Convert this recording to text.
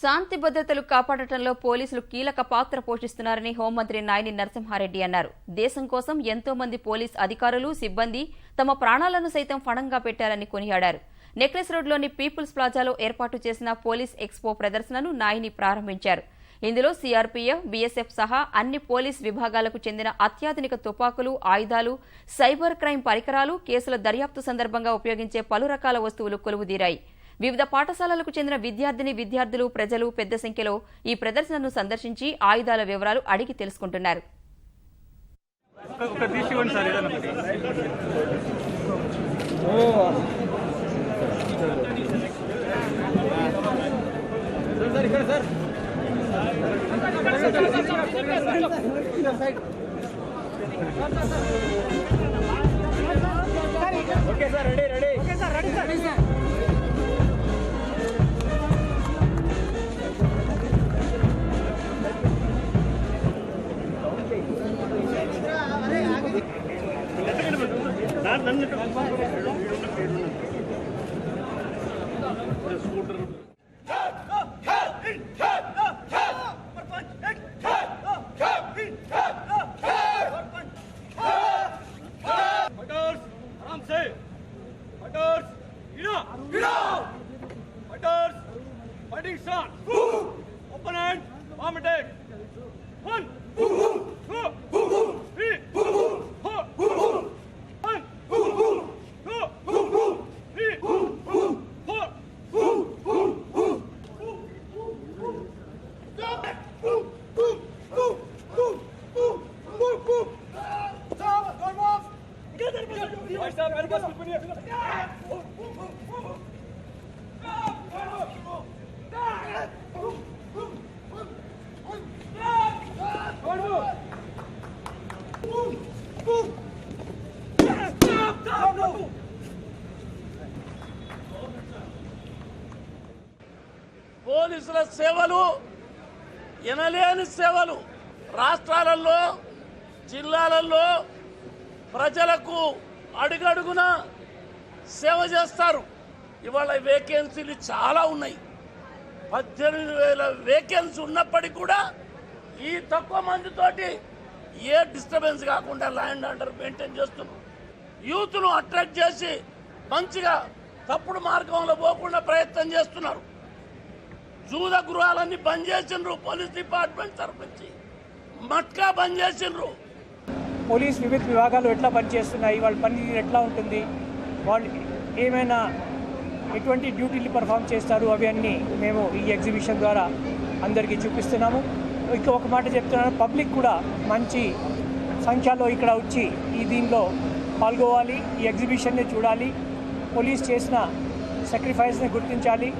శాంతి భద్రతలు కాపాడటంలో పోలీసులు కీలక పాత్ర పోషిస్తున్నారని హోంమంత్రి నాయిని నరసింహారెడ్డి అన్నారు. దేశం కోసం ఎంతో మంది పోలీస్ అధికారులు, సిబ్బంది తమ ప్రాణాలను సైతం ఫణంగా పెట్టారని కొనియాడారు. నెక్లెస్ రోడ్లోని పీపుల్స్ ప్లాజాలో ఏర్పాటు చేసిన పోలీస్ ఎక్స్పో ప్రదర్శనను నాయిని ప్రారంభించారు. ఇందులో సీఆర్పీఎఫ్, బీఎస్ఎఫ్ సహా అన్ని పోలీస్ విభాగాలకు చెందిన అత్యాధునిక తుపాకులు, ఆయుధాలు, సైబర్ క్రైమ్ పరికరాలు, కేసుల దర్యాప్తు సందర్భంగా ఉపయోగించే పలు రకాల వస్తువులు కొలువుదీరాయి. వివిధ పాఠశాలలకు చెందిన విద్యార్థులు, ప్రజలు పెద్ద సంఖ్యలో ఈ ప్రదర్శనను సందర్శించి ఆయుధాల వివరాలు అడిగి తెలుసుకుంటున్నారు. Fighting start. Opponent, vomited. 1, 2, 3, 4. 1, 2, 3, 4. పోలీసుల సేవలు ఎనలేని సేవలు రాష్ట్రాలలో, జిల్లాలలో ప్రజలకు అడుగడుగున సేవ చేస్తారు. ఇవాళ వేకెన్సీలు చాలా ఉన్నాయి. 18,000 వేకెన్సీ ఉన్నప్పటికీ కూడా ఈ తక్కువ మందితోటి ఏ డిస్టర్బెన్స్ కాకుండా ల్యాండ్ ఆర్డర్ మెయింటైన్ చేస్తున్నారు. యూత్ను అట్రాక్ట్ చేసి మంచిగా తప్పుడు మార్గంలో పోకుండా ప్రయత్నం చేస్తున్నారు. జూద గృహాలన్నీ బంద్ చేసిండ్రు. పోలీస్ డిపార్ట్మెంట్ తరఫు నుంచి మట్కా బంద్ చేసిండ్రు. పోలీస్ వివిధ విభాగాలు ఎట్లా పనిచేస్తున్నాయి, వాళ్ళ పనితీరు ఎట్లా ఉంటుంది, వాళ్ళు ఏమైనా ఎటువంటి డ్యూటీలు పర్ఫామ్ చేస్తారు, అవి అన్నీ మేము ఈ ఎగ్జిబిషన్ ద్వారా అందరికీ చూపిస్తున్నాము. ఇక ఒక మాట చెప్తున్నాను, పబ్లిక్ కూడా మంచి సంఖ్యలో ఇక్కడ వచ్చి దీనిలో పాల్గొవాలి, ఈ ఎగ్జిబిషన్ని చూడాలి, పోలీస్ చేసిన సాక్రిఫైస్ని గుర్తించాలి.